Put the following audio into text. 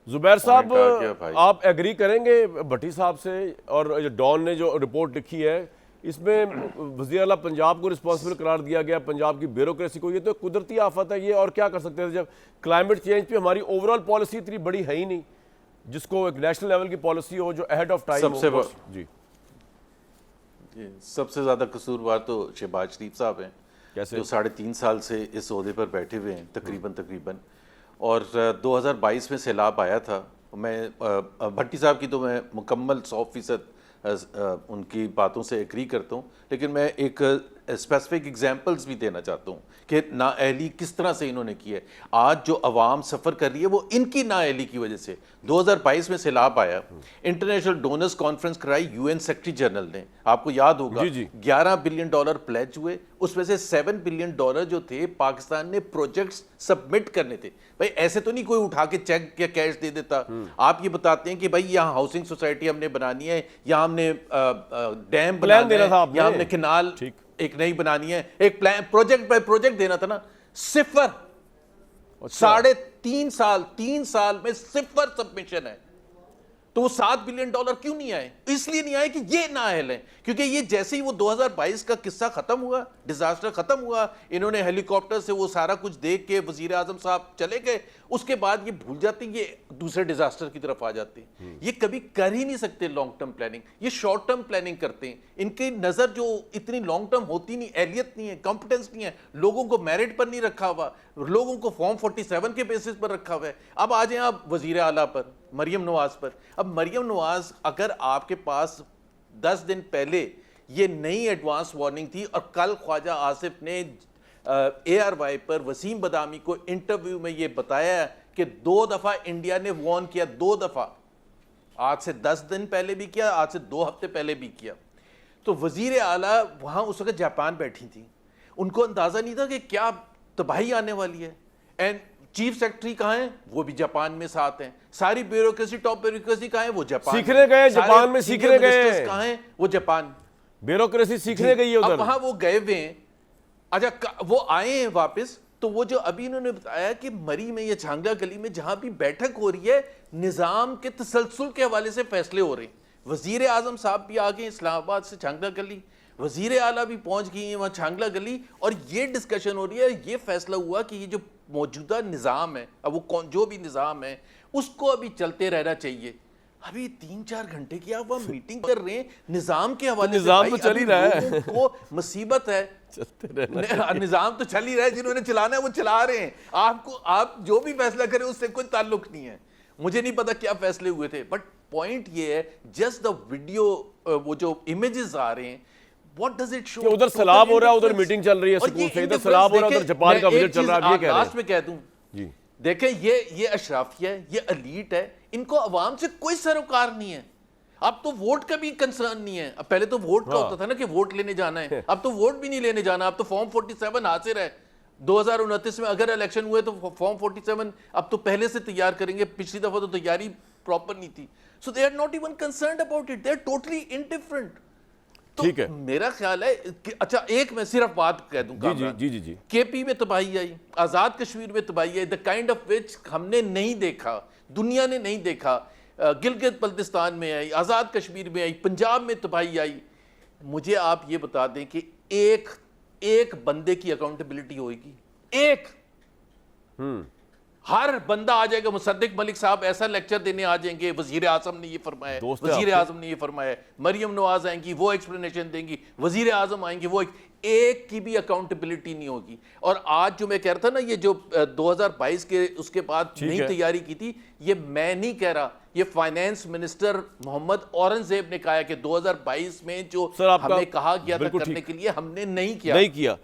زبیر صاحب آپ ایگری کریں گے بھٹی صاحب سے، اور ڈان نے جو رپورٹ لکھی ہے اس میں وزیر اعلیٰ پنجاب کو رسپانسبل قرار دیا گیا، پنجاب کی بیوروکریسی کو. یہ تو قدرتی آفت ہے یہ، اور کیا کر سکتے ہیں جب کلائمیٹ چینج پہ ہماری اوور آل پالیسی اتنی بڑی ہے ہی نہیں جس کو ایک نیشنل لیول کی پالیسی ہو جو اہیڈ آف ٹائم ہو. جی سب سے زیادہ قصوروار تو شہباز شریف صاحب ہیں، کیسے؟ جو 3.5 سال سے اس عہدے پر بیٹھے ہوئے ہیں تقریباً. اور 2022 میں سیلاب آیا تھا. میں بھٹی صاحب کی تو میں مکمل 100% ان کی باتوں سے ایگری کرتا ہوں، لیکن میں ایک اسپیسیفک ایگزامپلز بھی دینا چاہتا ہوں کہ نااہلی کس طرح سے انہوں نے کی ہے. آج جو عوام سفر کر رہی ہے وہ ان کی نااہلی کی وجہ سے. 2022 میں سیلاب آیا، انٹرنیشنل ڈونرز کانفرنس کرائی یو این سیکرٹری جنرل نے، آپ کو یاد ہوگا. $11 بلین پلیج ہوئے، اس میں سے $7 بلین جو تھے پاکستان نے پروجیکٹس سبمٹ کرنے تھے. بھائی ایسے تو نہیں کوئی اٹھا کے چیک یا کیش دے دیتا. آپ یہ بتاتے ہیں کہ بھائی یہاں ہاؤسنگ سوسائٹی ہم نے بنانی ہے، یہاں ہم نے ڈیم بنانا ہے، یہاں ہم نے کنال ایک نئی بنانی ہے، ایک پروجیکٹ بائی پروجیکٹ دینا تھا نا. 0 3 سال میں 0 سبمیشن ہے. تو وہ $7 بلین کیوں نہیں آئے؟ اس لیے نہیں آئے کہ یہ نااہل ہیں. کیونکہ یہ جیسے ہی وہ 2022 کا قصہ ختم ہوا، ڈیزاسٹر ختم ہوا، انہوں نے ہیلی کاپٹر سے وہ سارا کچھ دیکھ کے وزیر اعظم صاحب چلے گئے، اس کے بعد یہ بھول جاتے ہیں، یہ دوسرے ڈیزاسٹر کی طرف آ جاتے ہیں. یہ کبھی کر ہی نہیں سکتے لانگ ٹرم پلاننگ، یہ شارٹ ٹرم پلاننگ کرتے ہیں. ان کی نظر جو اتنی لانگ ٹرم ہوتی نہیں، اہلیت نہیں ہے، کمپٹنس نہیں ہے، لوگوں کو میرٹ پر نہیں رکھا ہوا، لوگوں کو فارم 47 کے بیسس پر رکھا ہوا ہے. اب آ جائیں آپ وزیر اعلیٰ پر، مریم نواز پر. اب مریم نواز، اگر آپ کے پاس 10 دن پہلے یہ نئی ایڈوانس وارننگ تھی اور کل خواجہ آصف نے اے آر وائی پر وسیم بدامی کو انٹرویو میں یہ بتایا کہ 2 دفعہ انڈیا نے وارن کیا، 2 دفعہ، آج سے 10 دن پہلے بھی کیا، آج سے 2 ہفتے پہلے بھی کیا. تو وزیر اعلیٰ وہاں اس وقت جاپان بیٹھی تھی، ان کو اندازہ نہیں تھا کہ کیا تباہی آنے والی ہے. اینڈ چیف سیکرٹری کہاں ہیں؟ وہ بھی جاپان میں ساتھ ہیں. ساری بیوروکریسی، ٹاپ بیوروکریسی کہاں ہے؟ وہ جاپان سیکھنے گئے، جاپان میں سیکھنے گئے. کہاں ہیں؟ وہ جاپان بیوروکریسی سیکھنے گئی ہے ادھر. اب وہاں وہ گئے ہوئے ہیں. اچھا وہ آئے ہیں واپس، تو وہ جو ابھی انہوں نے بتایا کہ مری میں یا چھانگلا گلی میں جہاں بھی بیٹھک ہو رہی ہے، نظام کے تسلسل کے حوالے سے فیصلے ہو رہے ہیں. وزیر اعظم صاحب بھی آگے اسلام آباد سے چھانگلا گلی، وزیر اعلیٰ بھی پہنچ گئی ہیں وہاں چھانگلا گلی، اور یہ ڈسکشن ہو رہی ہے. یہ فیصلہ ہوا کہ یہ جو موجودہ نظام ہے، اب وہ جو بھی نظام ہے، اس کو ابھی چلتے رہنا چاہیے. ابھی 3-4 گھنٹے کی آپ وہاں میٹنگ کر رہے ہیں نظام کے حوالے سے. نظام تو چل ہی رہا ہے، لوگوں کو مصیبت ہے. نظام تو چل ہی رہا ہے، جنہوں نے چلانا ہے وہ چلا رہے ہیں. آپ جو بھی فیصلہ کریں اس سے کوئی تعلق نہیں ہے. مجھے نہیں پتا کیا فیصلے ہوئے تھے، بٹ پوائنٹ یہ ہے جسٹ دا ویڈیو، وہ جو امیجز آ رہے ہیں، what does it show؟ کہ ادھر سیلاب ہو رہا ہے، ادھر میٹنگ چل رہی ہے سکول سے، ادھر سیلاب ہو رہا ہے، ادھر جاپان کا وزٹ چل رہا ہے. یہ کہہ رہے ہیں لاسٹ میں کہہ دوں، دیکھیں یہ اشرافیہ ہے، یہ ایلیٹ ہے، ان کو عوام سے کوئی سروکار نہیں ہے. اب تو ووٹ کا بھی کنسرن نہیں ہے. اب پہلے تو ووٹ کا ہوتا تھا نا کہ ووٹ لینے جانا ہے، اب تو ووٹ بھی نہیں لینے جانا. اب تو فارم 47 حاضر ہے. 2029 میں اگر الیکشن ہوئے تو فارم 47 اب تو پہلے سے تیار کریں گے. پچھلی دفعہ تو تیاری پراپر نہیں تھی. So they are not even concerned about it. They are totally indifferent. تو میرا خیال ہے کہ اچھا ایک میں صرف بات کہہ دوں کامران، کے پی میں تباہی آئی، آزاد کشمیر میں تباہی آئی، the kind of which ہم نے نہیں دیکھا، دنیا نے نہیں دیکھا. گلگت بلتستان میں آئی، آزاد کشمیر میں آئی، پنجاب میں تباہی آئی. مجھے آپ یہ بتا دیں کہ ایک بندے کی اکاؤنٹیبلٹی ہوئے گی، ایک ہر بندہ آ جائے گا. مصدق ملک صاحب ایسا لیکچر دینے آ جائیں گے، وزیر اعظم نے یہ فرمایا، وزیر اعظم نے یہ فرمایا، مریم نواز آئیں گی وہ ایکسپلینیشن دیں گی، وزیر اعظم آئیں گی وہ ایک کی بھی اکاؤنٹیبلٹی نہیں ہوگی. اور آج جو میں کہہ رہا تھا نا، یہ جو 2022 کے اس کے بعد نئی تیاری کی تھی، یہ میں نہیں کہہ رہا، یہ فائنانس منسٹر محمد اورنگزیب نے کہا ہے کہ 2022 میں جو ہم نے کہا کیا تھا کرنے کے لیے ہم نے نہیں کیا.